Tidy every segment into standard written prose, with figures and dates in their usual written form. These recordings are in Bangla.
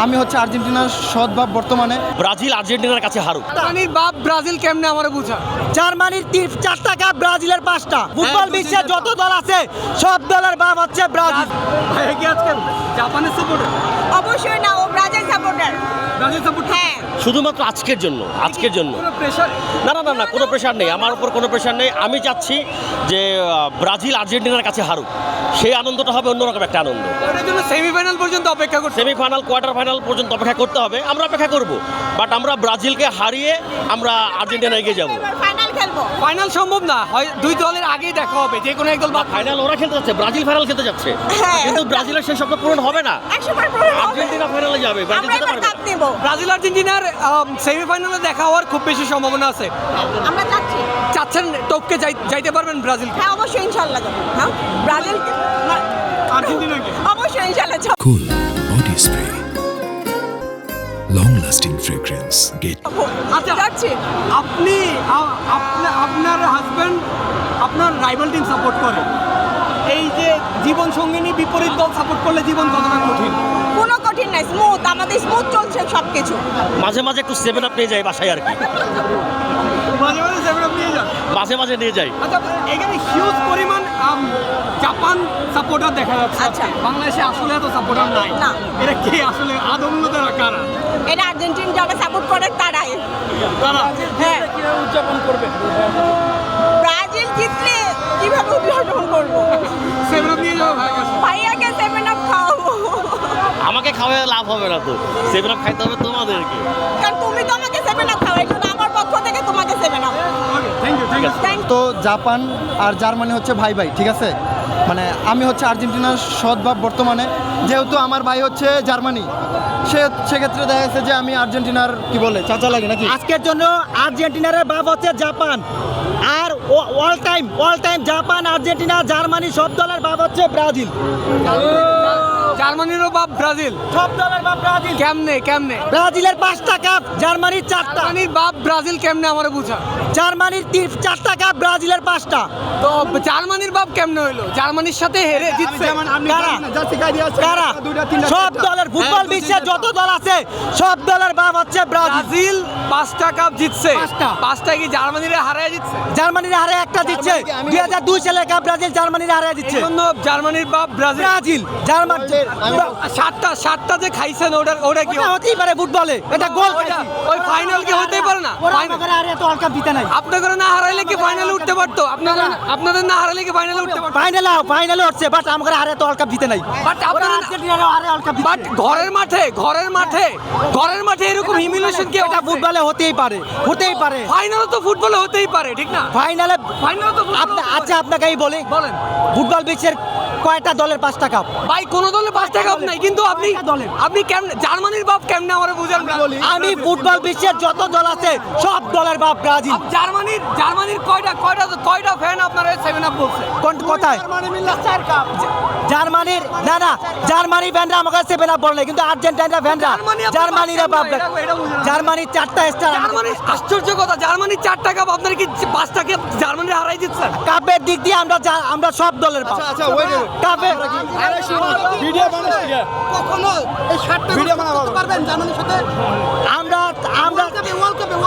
আমি হচ্ছে আর্জেন্টিনার সৎভাব বর্তমানে। ব্রাজিল আর্জেন্টিনার কাছে হারুক। জার্মানির বাপ ব্রাজিল কেমনে আমারে বুঝা। জার্মানির 4টা কাপ, ব্রাজিলের 5টা। ফুটবল বিশ্বের যত দল আছে সব দলের বাপ হচ্ছে ব্রাজিল। ভাই কি আজকে জাপানের সাপোর্টার? অবশ্যই না, ও ব্রাজিল সাপোর্টার। Brazil support? হ্যাঁ। শুধুমাত্র আজকের জন্য, আজকের জন্য। কোনো প্রেসার? না না না না, কোনো প্রেশার নেই, আমার উপর কোনো প্রেশার নেই। আমি চাচ্ছি যে ব্রাজিল আর্জেন্টিনার কাছে হারুক, সেই আনন্দটা হবে অন্যরকম একটা আনন্দ। এটার জন্য সেমিফাইনাল পর্যন্ত অপেক্ষা করতে। সেমিফাইনাল, কোয়ার্টার ফাইনাল পর্যন্ত অপেক্ষা করতে হবে, আমরা অপেক্ষা করব। বাট আমরা ব্রাজিলকে হারিয়ে আমরা আর্জেন্টিনা এগিয়ে যাবো। এবার ফাইনাল খেলবো। ফাইনাল সম্ভব না, হয় দুই দলের আগেই দেখা হবে, যে কোনো এক দল বা ফাইনাল ওরা খেলতে যাচ্ছে, ব্রাজিল ফাইনাল খেলতে যাচ্ছে, হ্যাঁ। কিন্তু ব্রাজিলের সেই স্বপ্ন পূরণ হবে না। 100% পূরণ হবে। আর্জেন্টিনা ফাইনালে যাবে, ব্রাজিল আমরা যেতে এবার পারবে। কাপ নেব। ব্রাজিল আর্জেন্টিনার সেমিফাইনালে দেখা হওয়ার খুব বেশি সম্ভাবনা আছে। আমরা যাচ্ছি। চাচ্ছেন টপকে যাইতে পারবেন ব্রাজিলকে? হ্যাঁ, অবশ্যই ইনশাআল্লাহ যাবো। হ্যাঁ, ব্রাজিল আর্জেন্টিনাকে? অবশ্যই ইনশাআল্লাহ যাবো। Cool body spray. Long lasting fragrance. Get আচ্ছা, যাচ্ছি। আপনি আপনার হাজবেন্ড আপনার রাইভাল টিম সাপোর্ট করে, এই যে জীবন সঙ্গিনী বিপরীত দল সাপোর্ট করলে জীবন কতটা কঠিন? কোনো কঠিন নাই, স্মুথ, আমাদের স্মুথ চলছে সবকিছু। মাঝে মাঝে একটু 7 আপ নিয়ে যাই বাসায় আর কি, মাঝে মাঝে সেভেন আপ নিয়ে যান? মাঝে মাঝে নিয়ে যাই। আচ্ছা, এখানে হিউজ পরিমাণ জাপান সাপোর্টার দেখা যাচ্ছে। আচ্ছা। বাংলাদেশে আসলে এত সাপোর্টার নাই। না। এটা কি আসলে আদমূলতার কারা? এটা আর্জেন্টিন যারা সাপোর্ট করে তারাই। তারা? হ্যাঁ। কিভাবে উদযাপন করবে? ব্রাজিল জিতলে কিভাবে উদযাপন করবো? সেভেন আপ নিয়ে যাবো ভাই কাছে। ভাইয়াকে 7 আপ খাওয়াবো। আমাকে খাওয়ায় লাভ হবে না তো, 7 আপ খাইতে হবে তোমাদেরকে। কারণ তুমি তো আমাকে 7 আপ খাওয়াই, জন্য আমার পক্ষ থেকে তোমাকে 7 আপ। থ্যাংক ইউ, ঠিক আছে। থ্যাংক তো জাপান আর জার্মানি হচ্ছে ভাই ভাই, ঠিক আছে। মানে আমি হচ্ছে আর্জেন্টিনার সৎভাব বর্তমানে, যেহেতু আমার ভাই হচ্ছে জার্মানি, সেক্ষেত্রে দেখা যাচ্ছে যে আমি আর্জেন্টিনার কি বলে চাচা লাগে নাকি। আজকের জন্য আর্জেন্টিনার বাপ হচ্ছে জাপান, আর all time Japan, Argentina, Germany সব দলের বাপ হচ্ছে ব্রাজিল। জার্মানিরও বাপ ব্রাজিল? সব দলের বাপ ব্রাজিল। কেমনে? ব্রাজিলের 5টা কাপ, জার্মানির 4টা। জার্মানির বাপ ব্রাজিল কেমনে আমারে বুঝা। জার্মানির 4টা কাপ, ব্রাজিলের 5টা। তো জার্মানির বাপ কেমনে হইলো? জার্মানির সাথে হেরে জিতছে কারা? কারা? সব দলের, ফুটবল বিশ্বের যত দল আছে সব দলের বাপ হচ্ছে ব্রাজিল। ব্রাজিল 5টা কাপ জিতছে। 5টা। 5টা কি জার্মানির হারিয়ে জিতছে? জার্মানির হারে একটা দিচ্ছে, 2002 সালের কাপ ব্রাজিল জার্মানির হারে দিচ্ছে। এই জন্য জার্মানির বাপ ব্রাজিল। ব্রাজিল জার্মান 7টা যে খাইছেন ওটা কি? ওটা হতেই পারে ফুটবলে, এটা গোল ওই ফাইনাল কি হতেই পারে না? ওয়ার্ল্ড কাপ জিতে নাই। আপনাদের না হারাইলে কি ফাইনালে উঠতে পারতো? আপনাদের না হারাইলে কি ফাইনালে উঠতে পারতো? ফাইনালে উঠছে, বাট আমাদের হারে তো ওয়ার্ল্ড কাপ জিতে নাই। বাট আপনারা আর্জেন্টিনারও হারে ওয়ার্ল্ড কাপ বাট ঘরের মাঠে এরকম হিমিলেশন কি এটা ফুটবলে হতেই পারে। ফাইনালে তো ফুটবলে হতেই পারে, ঠিক না? ফাইনালে তো আচ্ছা আপনাকে এই বলি, বলেন ফুটবল বিশ্বের কয়টা দলের 5টা কাপ? ভাই, কোন দলে 5টা কাপ নাই, কিন্তু আপনি কেমনে জার্মানির বাপ কেমনে আমারে বুঝান? আমি ফুটবল বিশ্বের যত দল আছে সব দলের বাপ ব্রাজিল। জার্মানির কয়টা ফ্যান আপনারা 7 আপ বলছে? কোথায়? জার্মানির না জার্মানি ফ্যানরা আমাকে 7 আপ বলে, কিন্তু আর্জেন্টিনা ফ্যানরা জার্মানিরা বাপ। জার্মানির 4টা স্টার। জার্মানির আশ্চর্য কথা, জার্মানির 4টা কাপ, আপনারা কি 5টা কাপ জার্মানি হারাই দিচ্ছেন? কাপের দিক দিয়ে আমরা সব দলের বাপ। কাপের কখনো এই 7টা ভিডিও বানাতে পারবেন জার্মানির সাথে? আমরা ওয়ার্ল্ড কাপে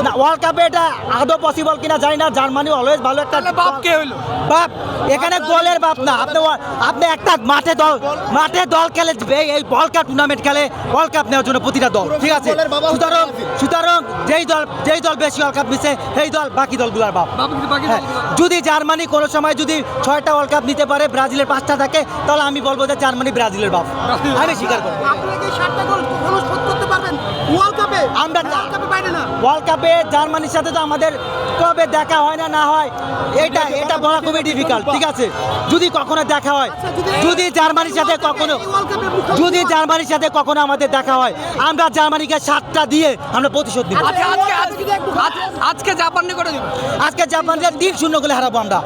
না, ওয়ার্ল্ড কাপে এটা আদৌ পসিবল কিনা জানি না। জার্মানি অলওয়েজ ভালো একটা বাপ কে হইলো? বাপ এখানে গোলের বাপ না। আপনি একটা মাঠে দল খেলে, এই ওয়ার্ল্ড কাপ টুর্নামেন্ট খেলে, ওয়ার্ল্ড কাপ নেওয়ার জন্য প্রতিটা দল, ঠিক আছে। সুতরাং যেই দল বেশি ওয়ার্ল্ড কাপ নিচ্ছে সেই দল বাকি দলগুলোর বাপ। হ্যাঁ, যদি জার্মানি কোনো সময় যদি 6টা ওয়ার্ল্ড কাপ নিতে পারে, ব্রাজিলের 5টা থাকে, তাহলে আমি বলবো যে জার্মানি ব্রাজিলের বাপ। আমি স্বীকার করবো। আপনারা কি 7টা গোল কখনো শোধ করতে পারবেন ওয়ার্ল্ড কাপে? আমরা বাইরে না। ওয়ার্ল্ড কাপে জার্মানির সাথে তো আমাদের কবে দেখা হয় না হয়, এটা বলা খুবই ডিফিকাল্ট, ঠিক আছে। যদি কখনো দেখা হয়, যদি জার্মানির সাথে কখনো আমাদের দেখা হয়, আমরা জার্মানিকে 7টা দিয়ে আমরা প্রতিশোধ নিব। আজকে জাপানে করে দিব। আজকে জাপানকে 3-0 গোলে হারাবো আমরা।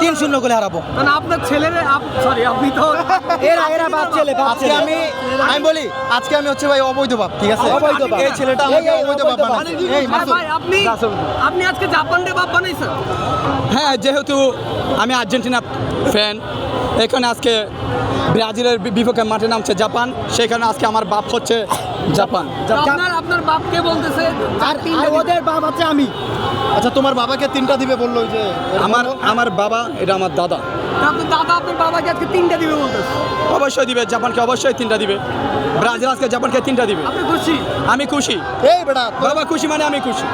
3-0 গোলে হারাবো। মানে আপনার ছেলেরা সরি আপনি তো এরা বাপ ছেলে। আজকে আমি বলি, আজকে আমি হচ্ছে ভাই অবৈধ বাপ, ঠিক আছে। অবৈধ বাপ। এই ছেলেটা আমাকে অবৈধ বাপ বানাচ্ছে। এই মাসুদ, ভাই, আপনি আজকে জাপানের বাপ বানাইছেন? হ্যাঁ, যেহেতু আমি আর্জেন্টিনা ফ্যান, এখানে আজকে ব্রাজিলের বিপক্ষে মাঠে নামছে জাপান, সেখানে আজকে আমার বাপ হচ্ছে জাপান। আপনার বাপকে বলতেছে আর ওদের বাপ আছে আমি। আচ্ছা তোমার বাবাকে 3টা দিবে বললো ওই যে আমার বাবা, এটা আমার দাদা। আপনার দাদা আপনার বাবাকে আজকে 3টা দিবে বলতেছে। অবশ্যই দিবে, জাপানকে অবশ্যই 3টা দিবে। ব্রাজিল আজকে জাপানকে 3টা দিবে। আপনি খুশি? আমি খুশি। এই বেটা বাবা খুশি মানে আমি খুশি।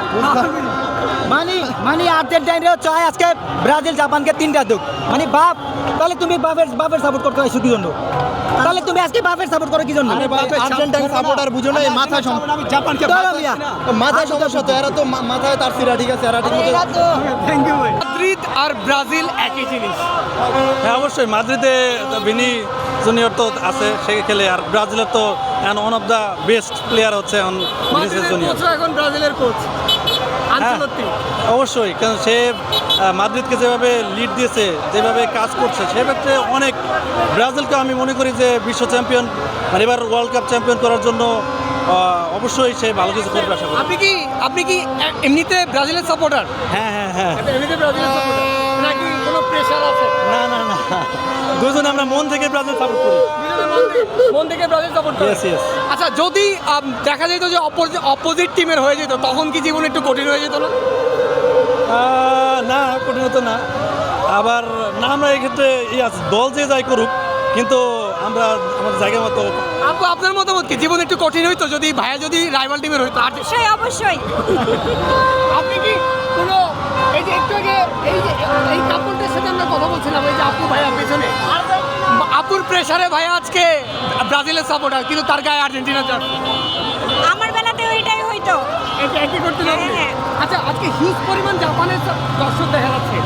মানে আর্জেন্টাইনরাও চায় আজকে ব্রাজিল জাপানকে 3টা দুক। মানে বাপ, তাহলে তুমি বাপের সাপোর্ট করতে হয় কি জন্য? তাহলে তুমি আজকে বাপের সাপোর্ট করো কি জন্য? আর্জেন্টাইন সাপোর্টার বুঝো না, এই মাথা আমি জাপানকে চলো মিয়া। মাথায় সমস্যা তো, এরা তো মাথায় তার সিরা ঠিক আছে, এরা ঠিক মতো থ্যাংক ইউ। মাদ্রিদ আর ব্রাজিল একই জিনিস। হ্যাঁ অবশ্যই, মাদ্রিদে ভিনি জুনিয়র তো আছে, সে খেলে। আর ব্রাজিলের তো one of the best player হচ্ছে ভিনিসিয়াস জুনিয়র। এখন ব্রাজিলের কোচ আনচেলত্তি। অবশ্যই, কারণ সে মাদ্রিদকে যেভাবে লিড দিয়েছে, যেভাবে কাজ করছে, সেক্ষেত্রে অনেক ব্রাজিলকে আমি মনে করি যে বিশ্ব চ্যাম্পিয়ন, মানে এবার ওয়ার্ল্ড কাপ চ্যাম্পিয়ন করার জন্য অবশ্যই সে ভালো কিছু করবে আশা করি। আপনি কি এমনিতে ব্রাজিলের সাপোর্টার? হ্যাঁ হ্যাঁ হ্যাঁ, এমনিতে ব্রাজিলের সাপোর্টার নাকি কোনো প্রেশার আছে? না না না, দুজনে আমরা মন থেকে ব্রাজিল সাপোর্ট করি। মন থেকে ব্রাজিল সাপোর্ট করে। Yes, yes. আচ্ছা, যদি দেখা যেত যে অপোজিট টিমের হয়ে যেত, তখন কি জীবন একটু কঠিন হয়ে যেত না? না, কঠিন হতো না। আবার না, আমরা এক্ষেত্রে আছে, দল যে যাই করুক, কিন্তু আমরা আমাদের জায়গা মতো। আপু, আপনার মতামত কি? জীবন একটু কঠিন হইতো যদি ভাইয়া যদি রাইভাল টিমের হইতো? আর অবশ্যই অবশ্যই। আপনি কি কোনো এই যে একটু আগে এই কাপড়দের সাথে আমরা কথা বলছিলাম, এই যে আপু ভাইয়া পেছনে, আপুর প্রেসারে ভাইয়া আজকে ব্রাজিলের সাপোর্টার, কিন্তু তার গায়ে আর্জেন্টিনা জার্সি। আমার বেলাতেও এটাই হইতো। এটা একই করতে লাগবে। হ্যাঁ। আচ্ছা, আজকে হিউজ পরিমাণ জাপানের দর্শক দেখা যাচ্ছে।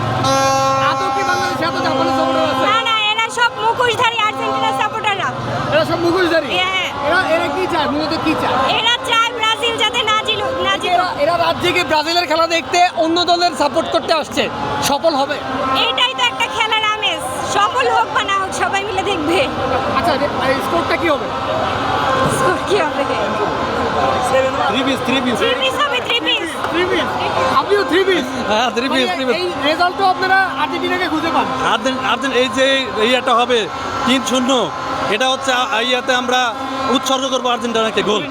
আদৌ কি বাংলাদেশে এত জাপানের সাপোর্টার আছে? না না, এরা সব মুখোশধারী আর্জেন্টিনার সাপোর্টাররা। এরা সব মুখোশধারী। হ্যাঁ। এরা কি চায়, মূলত কি চায়? এরা চায় ব্রাজিল যাতে না জিতুক। এরা রাজ্যে গিয়ে ব্রাজিলের খেলা দেখতে অন্য দলের সাপোর্ট করতে আসছে, সফল হবে? এটাই তো একটা খেলার আমেজ। সফল হোক বা না হোক, সবাই মিলে দেখবে। আচ্ছা, স্কোরটা কি হবে? কি হবে? 3 পিস। 3 পিস হবে, 3 পিস। আপনিও 3 পিস? হ্যাঁ, 3 পিস। এই রেজাল্টও আপনারা আর্জেন্টিনাকে খুঁজে পান? এই যে ইয়েটা হবে 3-0, এটা হচ্ছে ইয়াতে আমরা উৎসর্গ করবো আর্জেন্টিনাকে গোল।